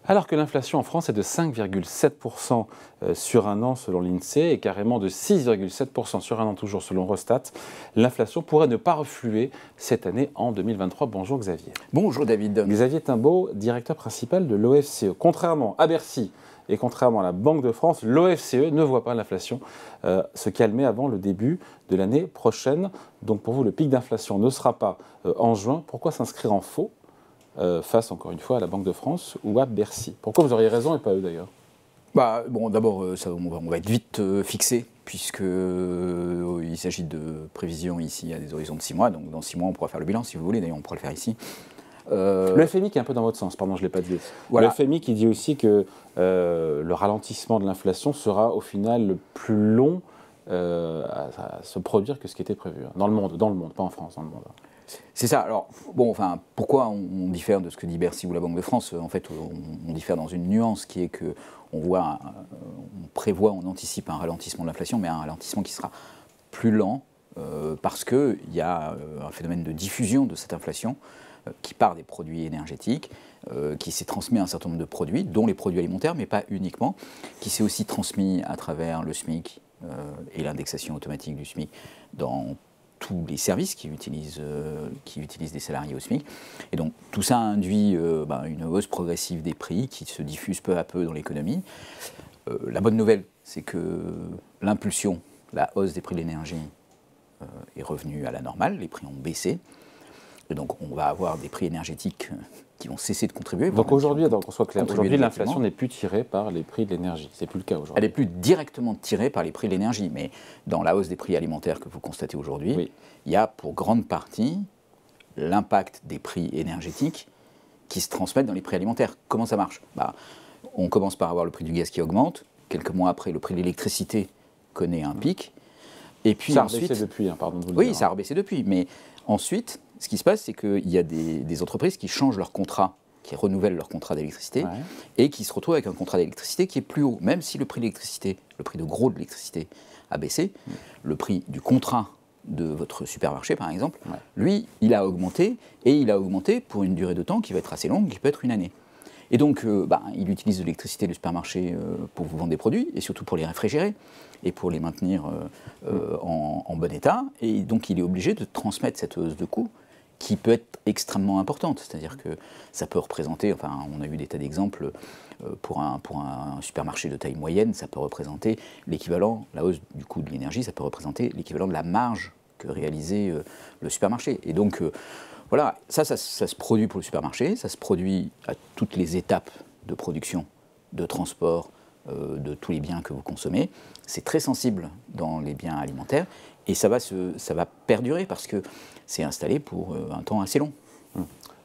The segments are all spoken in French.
Alors que l'inflation en France est de 5,7% sur un an selon l'INSEE et carrément de 6,7% sur un an toujours selon Eurostat, l'inflation pourrait ne pas refluer cette année en 2023. Bonjour Xavier. Bonjour David. Xavier Timbaud, directeur principal de l'OFCE. Contrairement à Bercy et contrairement à la Banque de France, l'OFCE ne voit pas l'inflation se calmer avant le début de l'année prochaine. Donc pour vous, le pic d'inflation ne sera pas en juin. Pourquoi s'inscrire en faux face, encore une fois, à la Banque de France ou à Bercy? Pourquoi vous auriez raison et pas eux, d'ailleurs? Bon, d'abord, on va être vite fixé, puisqu'il s'agit de prévisions ici à des horizons de 6 mois. Donc dans 6 mois, on pourra faire le bilan, si vous voulez. D'ailleurs, on pourra le faire ici. Le FMI qui est un peu dans votre sens, pardon, je ne l'ai pas dit. Voilà. Le FMI qui dit aussi que le ralentissement de l'inflation sera au final plus long à se produire que ce qui était prévu. Dans le monde, pas en France, dans le monde. C'est ça. Alors, bon, enfin, pourquoi on diffère de ce que dit Bercy ou la Banque de France? En fait, on diffère dans une nuance qui est que on prévoit, on anticipe un ralentissement de l'inflation, mais un ralentissement qui sera plus lent parce qu'il y a un phénomène de diffusion de cette inflation qui part des produits énergétiques, qui s'est transmis à un certain nombre de produits, dont les produits alimentaires, mais pas uniquement, qui s'est aussi transmis à travers le SMIC et l'indexation automatique du SMIC dans tous les services qui utilisent des salariés au SMIC. Et donc tout ça induit une hausse progressive des prix qui se diffuse peu à peu dans l'économie. La bonne nouvelle, c'est que l'impulsion, la hausse des prix de l'énergie est revenue à la normale, les prix ont baissé. Et donc on va avoir des prix énergétiques qui vont cesser de contribuer. Donc aujourd'hui, qu'on soit clair, aujourd'hui l'inflation n'est plus tirée par les prix de l'énergie. C'est plus le cas aujourd'hui. Elle n'est plus directement tirée par les prix de l'énergie, mais dans la hausse des prix alimentaires que vous constatez aujourd'hui, oui, il y a pour grande partie l'impact des prix énergétiques qui se transmettent dans les prix alimentaires. Comment ça marche? On commence par avoir le prix du gaz qui augmente. Quelques mois après, le prix de l'électricité connaît un pic. Et puis ça a rebaissé depuis, pardon de vous le dire. Oui, ça a rebaissé depuis, mais ensuite, ce qui se passe, c'est qu'il y a des entreprises qui changent leur contrat, qui renouvellent leur contrat d'électricité, ouais, et qui se retrouvent avec un contrat d'électricité qui est plus haut. Même si le prix de l'électricité, le prix de gros de l'électricité a baissé, le prix du contrat de votre supermarché, par exemple, ouais, lui, il a augmenté, et il a augmenté pour une durée de temps qui va être assez longue, qui peut être une année. Et donc, il utilise de l'électricité du supermarché pour vous vendre des produits, et surtout pour les réfrigérer, et pour les maintenir en bon état. Et donc, il est obligé de transmettre cette hausse de coût qui peut être extrêmement importante. C'est-à-dire que ça peut représenter, on a eu des tas d'exemples, pour un supermarché de taille moyenne, ça peut représenter l'équivalent, la hausse du coût de l'énergie, ça peut représenter l'équivalent de la marge que réalisait le supermarché. Et donc, voilà, ça se produit pour le supermarché, ça se produit à toutes les étapes de production, de transport, de tous les biens que vous consommez. C'est très sensible dans les biens alimentaires et ça va perdurer parce que c'est installé pour un temps assez long.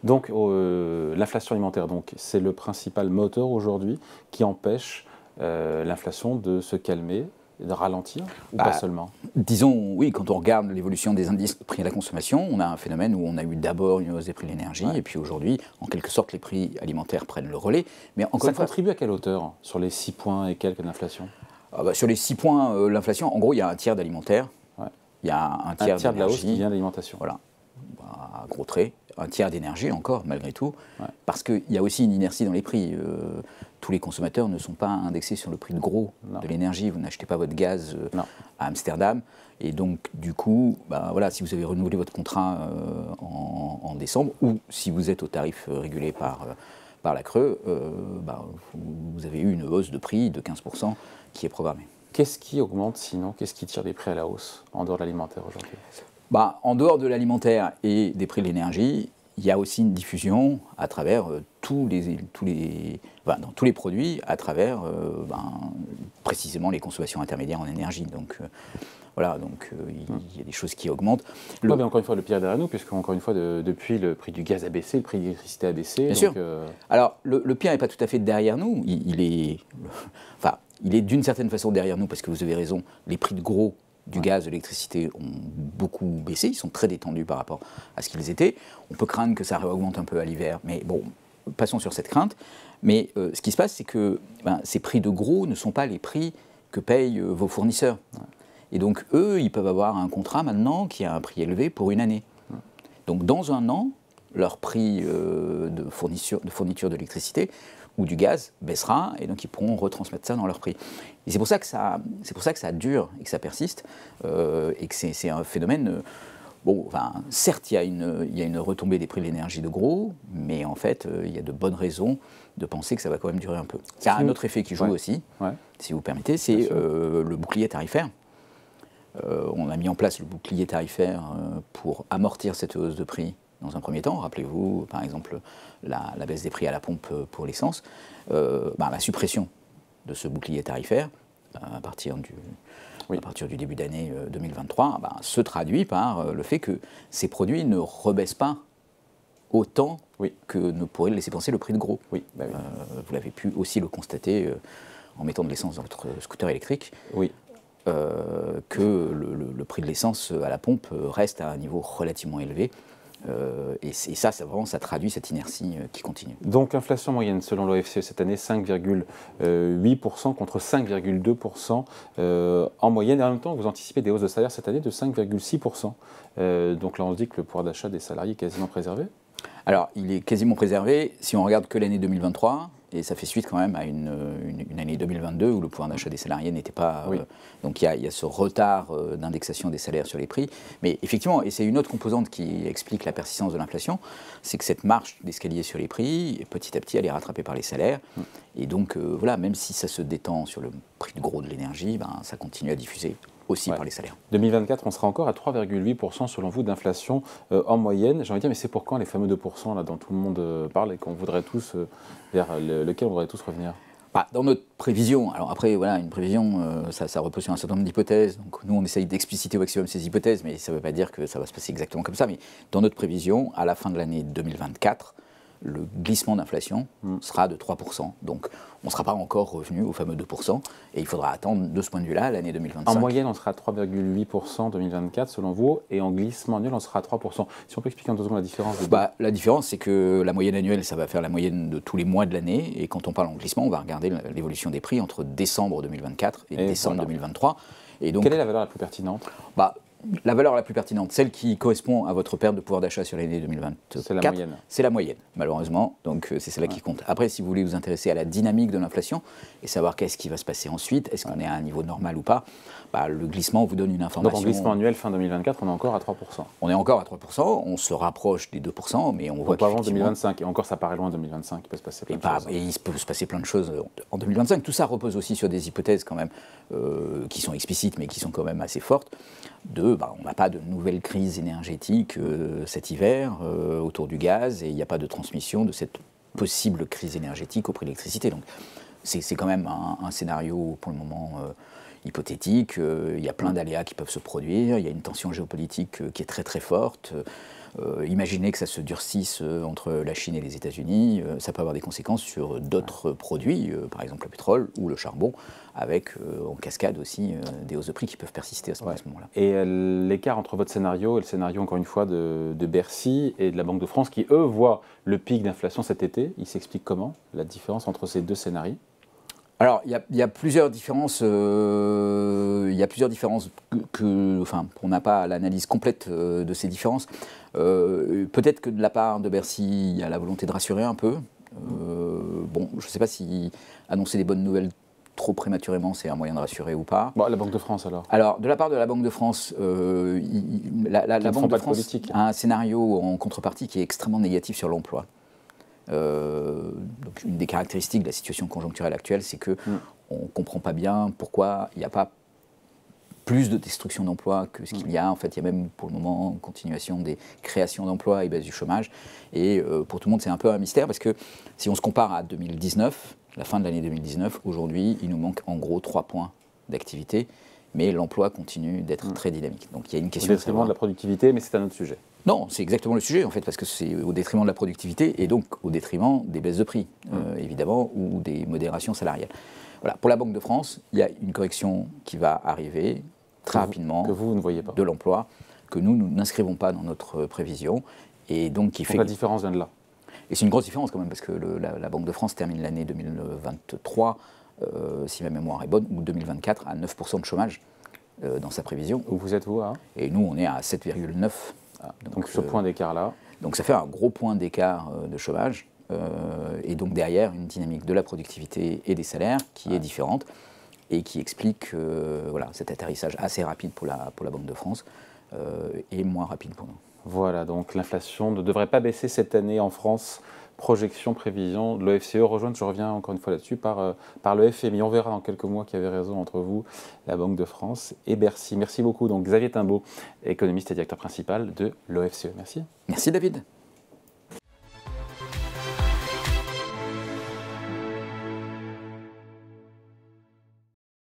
Donc l'inflation alimentaire, c'est le principal moteur aujourd'hui qui empêche l'inflation de se calmer, de ralentir ou pas seulement? Disons, oui, quand on regarde l'évolution des indices de prix à la consommation, on a un phénomène où on a eu d'abord une hausse des prix de l'énergie, ouais, et puis aujourd'hui, en quelque sorte, les prix alimentaires prennent le relais. Mais encore ça contribue à quelle hauteur sur les 6 points et quelques d'inflation? Sur les 6 points, l'inflation, en gros, il y a un tiers d'alimentaire, ouais, il y a un tiers de la hausse qui vient d'alimentation. Voilà, à gros traits, un tiers d'énergie encore, malgré tout, ouais, parce qu'il y a aussi une inertie dans les prix. Tous les consommateurs ne sont pas indexés sur le prix de gros de l'énergie. Vous n'achetez pas votre gaz à Amsterdam. Et donc, du coup, voilà, si vous avez renouvelé votre contrat en décembre, ou si vous êtes au tarif régulé par la CRE, vous avez eu une hausse de prix de 15% qui est programmée. Qu'est-ce qui augmente sinon? Qu'est-ce qui tire les prix à la hausse en dehors de l'alimentaire aujourd'hui? En dehors de l'alimentaire et des prix de l'énergie, il y a aussi une diffusion à travers dans tous les produits, à travers précisément les consommations intermédiaires en énergie. Donc voilà, il y a des choses qui augmentent. Mais encore une fois, le pire est derrière nous, puisque encore une fois, depuis le prix du gaz a baissé, le prix de l'électricité a baissé. Bien sûr. Alors le pire n'est pas tout à fait derrière nous. Il est d'une certaine façon derrière nous, parce que vous avez raison, les prix de gros du gaz, de l'électricité ont beaucoup baissé, ils sont très détendus par rapport à ce qu'ils étaient. On peut craindre que ça réaugmente un peu à l'hiver, mais bon, passons sur cette crainte. Mais ce qui se passe, c'est que ces prix de gros ne sont pas les prix que payent vos fournisseurs. Et donc eux, ils peuvent avoir un contrat maintenant qui a un prix élevé pour une année. Donc dans un an, leur prix de fourniture d'électricité ou du gaz baissera, et donc ils pourront retransmettre ça dans leur prix. Et c'est pour ça que ça dure et que ça persiste, et que c'est un phénomène... Bon, enfin, certes, il y a une retombée des prix de l'énergie de gros, mais en fait, il y a de bonnes raisons de penser que ça va quand même durer un peu. Il y a un autre effet qui joue aussi, si vous permettez, c'est le bouclier tarifaire. On a mis en place le bouclier tarifaire pour amortir cette hausse de prix dans un premier temps. Rappelez-vous, par exemple, la baisse des prix à la pompe pour l'essence. La suppression de ce bouclier tarifaire à partir du début d'année 2023 se traduit par le fait que ces produits ne rebaissent pas autant que ne pourrait le laisser penser le prix de gros. Vous l'avez pu aussi le constater en mettant de l'essence dans votre scooter électrique. Que le prix de l'essence à la pompe reste à un niveau relativement élevé. Et ça traduit cette inertie qui continue. Donc, inflation moyenne, selon l'OFCE, cette année, 5,8% contre 5,2% en moyenne. Et en même temps, vous anticipez des hausses de salaire cette année de 5,6%. Donc là, on se dit que le pouvoir d'achat des salariés est quasiment préservé. Alors, il est quasiment préservé si on regarde que l'année 2023. Et ça fait suite quand même à une année 2022 où le pouvoir d'achat des salariés n'était pas... donc il y a ce retard d'indexation des salaires sur les prix. Mais effectivement, et c'est une autre composante qui explique la persistance de l'inflation, c'est que cette marche d'escalier sur les prix, petit à petit, elle est rattrapée par les salaires. Et donc même si ça se détend sur le prix de gros de l'énergie, ça continue à diffuser aussi par les salaires. 2024, on sera encore à 3,8% selon vous d'inflation en moyenne. J'ai envie de dire, mais c'est pour quand les fameux 2% là, dont tout le monde parle et qu'on voudrait tous, vers lequel on voudrait tous revenir? Dans notre prévision, alors après, une prévision, ça repose sur un certain nombre d'hypothèses. Donc nous, on essaye d'expliciter au maximum ces hypothèses, mais ça ne veut pas dire que ça va se passer exactement comme ça. Mais dans notre prévision, à la fin de l'année 2024, le glissement d'inflation sera de 3%. Donc on ne sera pas encore revenu au fameux 2%. Et il faudra attendre, de ce point de vue-là, l'année 2025. En moyenne, on sera à 3,8% en 2024, selon vous. Et en glissement annuel, on sera à 3%. Si on peut expliquer en 2 secondes la différence. La différence, c'est que la moyenne annuelle, ça va faire la moyenne de tous les mois de l'année. Et quand on parle en glissement, on va regarder l'évolution des prix entre décembre 2024 et décembre 2023. Et donc, quelle est la valeur la plus pertinente? La valeur la plus pertinente, celle qui correspond à votre perte de pouvoir d'achat sur l'année 2024, c'est la moyenne, malheureusement. Donc c'est celle-là qui compte. Après, si vous voulez vous intéresser à la dynamique de l'inflation et savoir qu'est-ce qui va se passer ensuite, est-ce qu'on est à un niveau normal ou pas, le glissement vous donne une information. Donc en glissement annuel fin 2024, on est encore à 3%. On est encore à 3%, on se rapproche des 2%, mais on voit pas avant 2025. Et encore, ça paraît loin 2025, il peut se passer plein de choses. Et il peut se passer plein de choses en 2025. Tout ça repose aussi sur des hypothèses quand même qui sont explicites, mais qui sont quand même assez fortes. On n'a pas de nouvelle crise énergétique cet hiver autour du gaz et il n'y a pas de transmission de cette possible crise énergétique au prix de l'électricité. Donc c'est quand même un scénario pour le moment hypothétique. Il y a plein d'aléas qui peuvent se produire. Il y a une tension géopolitique qui est très très forte. Imaginez que ça se durcisse entre la Chine et les États-Unis, ça peut avoir des conséquences sur d'autres produits, par exemple le pétrole ou le charbon, avec en cascade aussi des hausses de prix qui peuvent persister à ce moment-là. Et l'écart entre votre scénario et le scénario, encore une fois, de Bercy et de la Banque de France, qui eux voient le pic d'inflation cet été, il s'explique comment, la différence entre ces deux scénarios? Alors, il y a plusieurs différences. On n'a pas l'analyse complète de ces différences. Peut-être que de la part de Bercy, il y a la volonté de rassurer un peu. Je ne sais pas si annoncer des bonnes nouvelles trop prématurément, c'est un moyen de rassurer ou pas. La Banque de France alors. Alors, de la part de la Banque de France, la Banque de France a un scénario en contrepartie qui est extrêmement négatif sur l'emploi. Donc une des caractéristiques de la situation conjoncturelle actuelle, c'est qu'on ne comprend pas bien pourquoi il n'y a pas plus de destruction d'emplois que ce qu'il y a. En fait, il y a même pour le moment une continuation des créations d'emplois et baisse du chômage. Et pour tout le monde, c'est un peu un mystère parce que si on se compare à 2019, la fin de l'année 2019, aujourd'hui, il nous manque en gros 3 points d'activité. Mais l'emploi continue d'être très dynamique. Donc il y a une question. Au détriment de la productivité, mais c'est un autre sujet. Non, c'est exactement le sujet en fait, parce que c'est au détriment de la productivité et donc au détriment des baisses de prix, évidemment, ou des modérations salariales. Voilà. Pour la Banque de France, il y a une correction qui va arriver très rapidement que vous ne voyez pas de l'emploi, que nous n'inscrivons pas dans notre prévision, et donc qui fait. La différence vient de là. Et c'est une grosse différence quand même, parce que la Banque de France termine l'année 2023. Si ma mémoire est bonne, ou 2024, à 9% de chômage dans sa prévision. Où vous êtes vous hein? Et nous, on est à 7,9%. Donc ce point d'écart-là. Donc ça fait un gros point d'écart de chômage et donc derrière une dynamique de la productivité et des salaires qui est différente et qui explique voilà, cet atterrissage assez rapide pour la Banque de France et moins rapide pour nous. Voilà, donc l'inflation ne devrait pas baisser cette année en France. Projection, prévision de l'OFCE, rejointe, je reviens encore une fois là-dessus, par le FMI. On verra dans quelques mois qui avait raison entre vous, la Banque de France et Bercy. Merci beaucoup. Donc Xavier Timbaud, économiste et directeur principal de l'OFCE. Merci. Merci David.